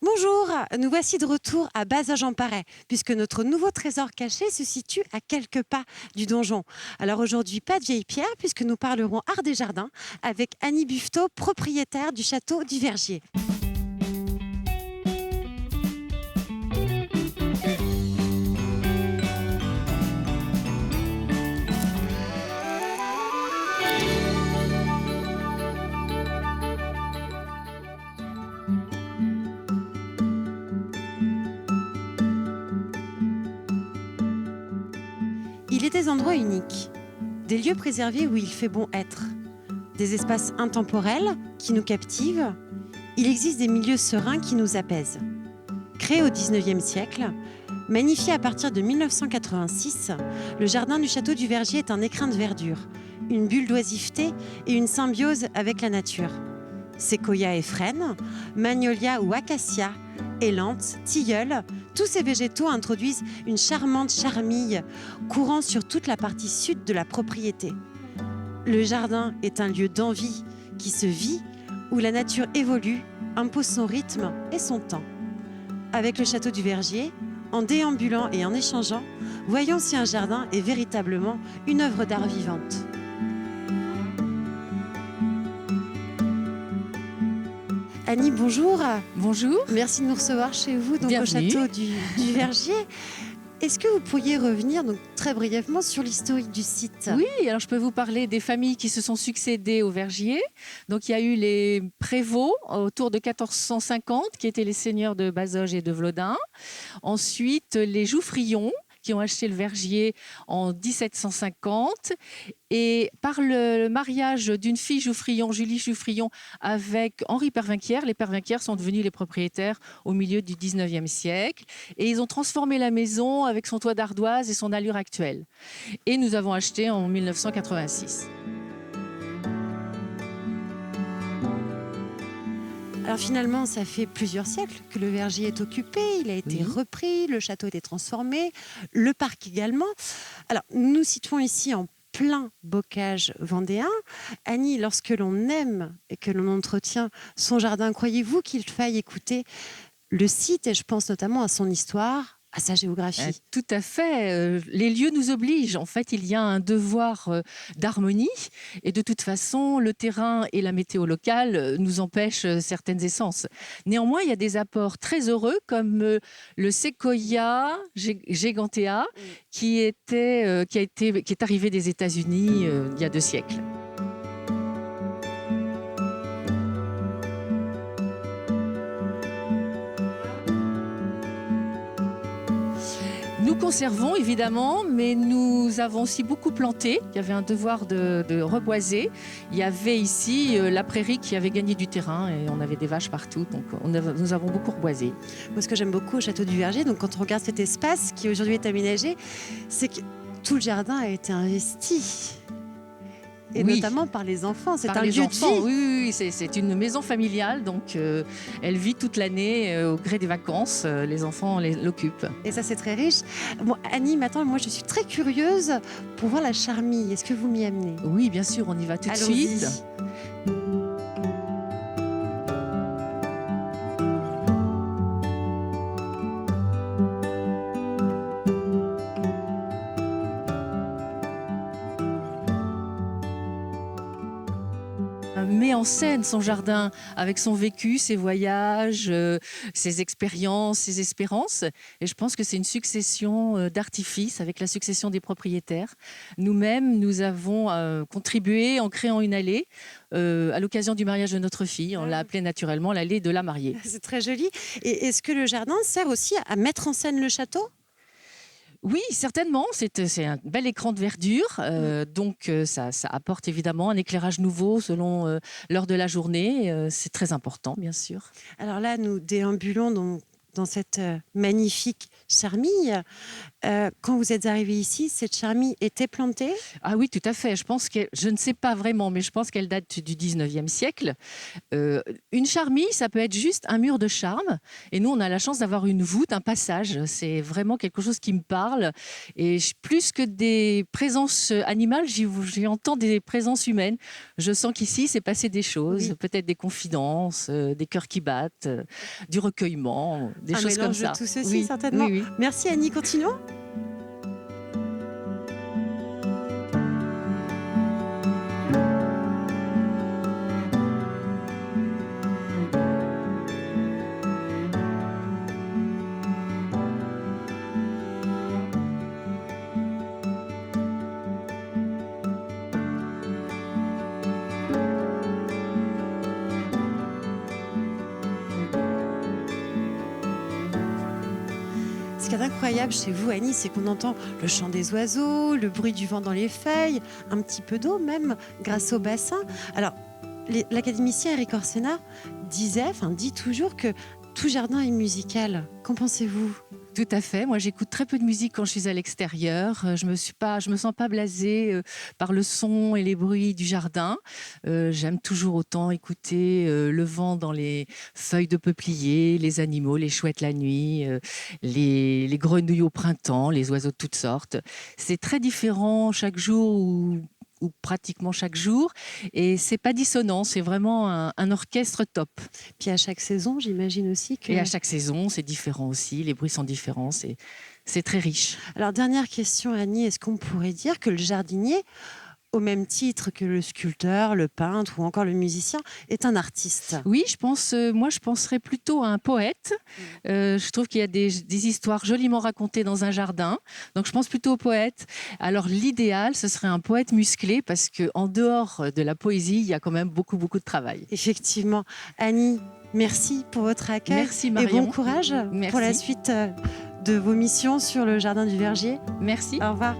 Bonjour, nous voici de retour à Bazoges-en-Parais, puisque notre nouveau trésor caché se situe à quelques pas du donjon. Alors aujourd'hui, pas de vieille pierre, puisque nous parlerons art des jardins avec Annie Buffetot, propriétaire du château du Vergier. Il est des endroits uniques, des lieux préservés où il fait bon être, des espaces intemporels qui nous captivent. Il existe des milieux sereins qui nous apaisent. Créé au XIXe siècle, magnifié à partir de 1986, le jardin du château du Vergier est un écrin de verdure, une bulle d'oisiveté et une symbiose avec la nature. Séquoia et frêne, magnolia ou acacia, élante, tilleul, tous ces végétaux introduisent une charmante charmille courant sur toute la partie sud de la propriété. Le jardin est un lieu d'envie qui se vit, où la nature évolue, impose son rythme et son temps. Avec le château du Vergier, en déambulant et en échangeant, voyons si un jardin est véritablement une œuvre d'art vivante. Annie, bonjour. Bonjour. Merci de nous recevoir chez vous, donc au Bienvenue. château du Vergier. Est-ce que vous pourriez revenir donc, très brièvement sur l'historique du site ? Oui, alors je peux vous parler des familles qui se sont succédées au Vergier. Donc il y a eu les Prévost autour de 1450 qui étaient les seigneurs de Bazoges et de Vlodin. Ensuite les Jouffrillon qui ont acheté le Vergier en 1750. Et par le mariage d'une fille Jouffrillon, Julie Jouffrillon, avec Henri Pervinquière, les Pervinquières sont devenus les propriétaires au milieu du 19e siècle. Et ils ont transformé la maison avec son toit d'ardoise et son allure actuelle. Et nous avons acheté en 1986. Alors finalement, ça fait plusieurs siècles que le Vergier est occupé, il a été repris, le château a été transformé, le parc également. Alors nous nous situons ici en plein bocage vendéen. Annie, lorsque l'on aime et que l'on entretient son jardin, croyez-vous qu'il faille écouter le site, et je pense notamment à son histoire, à sa géographie? Tout à fait. Les lieux nous obligent. En fait, il y a un devoir d'harmonie. Et de toute façon, le terrain et la météo locale nous empêchent certaines essences. Néanmoins, il y a des apports très heureux comme le séquoia gigantea qui est arrivé des États-Unis il y a 2 siècles. Nous conservons évidemment, mais nous avons aussi beaucoup planté. Il y avait un devoir de reboiser. Il y avait ici la prairie qui avait gagné du terrain et on avait des vaches partout. Donc nous avons beaucoup reboisé. Moi, ce que j'aime beaucoup au château du Vergier, donc quand on regarde cet espace qui aujourd'hui est aménagé, c'est que tout le jardin a été investi. Et Oui. notamment par les enfants. C'est Par un les lieu enfants, de vie. oui, c'est une maison familiale, donc elle vit toute l'année au gré des vacances. Les enfants l'occupent. Et ça, c'est très riche. Bon, Annie, maintenant, moi, je suis très curieuse pour voir la charmille. Est-ce que vous m'y amenez? Oui, bien sûr, on y va tout de Allons-y. suite. Met en scène son jardin avec son vécu, ses voyages, ses expériences, ses espérances. Et je pense que c'est une succession d'artifices avec la succession des propriétaires. Nous-mêmes, nous avons contribué en créant une allée à l'occasion du mariage de notre fille. On l'a appelée naturellement l'allée de la mariée. C'est très joli. Et est-ce que le jardin sert aussi à mettre en scène le château? Oui, certainement. C'est un bel écran de verdure. Donc, ça apporte évidemment un éclairage nouveau selon l'heure de la journée. C'est très important, bien sûr. Alors là, nous déambulons donc dans cette magnifique charmille. Quand vous êtes arrivé ici, cette charmille était plantée? Ah oui, tout à fait. Je pense que, je ne sais pas vraiment, mais je pense qu'elle date du 19e siècle. Une charmille, ça peut être juste un mur de charme. Et nous, on a la chance d'avoir une voûte, un passage. C'est vraiment quelque chose qui me parle. Et plus que des présences animales, j'y entends des présences humaines. Je sens qu'ici, c'est passé des choses, Oui. peut-être des confidences, des cœurs qui battent, du recueillement, des choses comme mélange ça. de tout ceci, Oui, certainement. oui, oui. Merci Annie, continuons. Ce qui est incroyable chez vous, Annie, c'est qu'on entend le chant des oiseaux, le bruit du vent dans les feuilles, un petit peu d'eau même, grâce au bassin. Alors, l'académicien Eric Orsena dit toujours que tout jardin est musical. Qu'en pensez-vous? Tout à fait. Moi, j'écoute très peu de musique quand je suis à l'extérieur. Je me sens pas blasée par le son et les bruits du jardin. J'aime toujours autant écouter le vent dans les feuilles de peuplier, les animaux, les chouettes la nuit, les grenouilles au printemps, les oiseaux de toutes sortes. C'est très différent chaque jour ou pratiquement chaque jour, et c'est pas dissonant, c'est vraiment un orchestre top. Puis à chaque saison, j'imagine aussi que... Et à chaque saison, c'est différent aussi, les bruits sont différents, c'est très riche. Alors, dernière question, Annie, est-ce qu'on pourrait dire que le jardinier, au même titre que le sculpteur, le peintre ou encore le musicien, est un artiste? Oui, moi je penserais plutôt à un poète. Je trouve qu'il y a des histoires joliment racontées dans un jardin, donc je pense plutôt au poète. Alors l'idéal, ce serait un poète musclé, parce qu'en dehors de la poésie, il y a quand même beaucoup de travail. Effectivement. Annie, merci pour votre accueil. Merci et Marion. bon courage Merci. pour la suite de vos missions sur le jardin du Verger. Merci. Au revoir.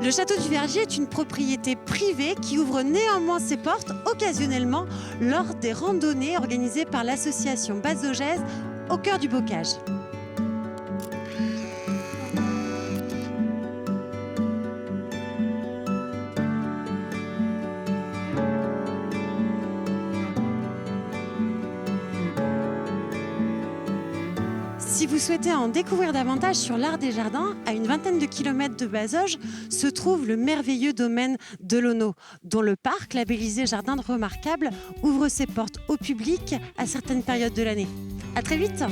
Le château du Verger est une propriété privée qui ouvre néanmoins ses portes occasionnellement lors des randonnées organisées par l'association Bazogèse au cœur du Bocage. Si vous souhaitez en découvrir davantage sur l'art des jardins, à une vingtaine de kilomètres de Bazoges se trouve le merveilleux domaine de l'Auneau, dont le parc, labellisé Jardin remarquable, ouvre ses portes au public à certaines périodes de l'année. À très vite!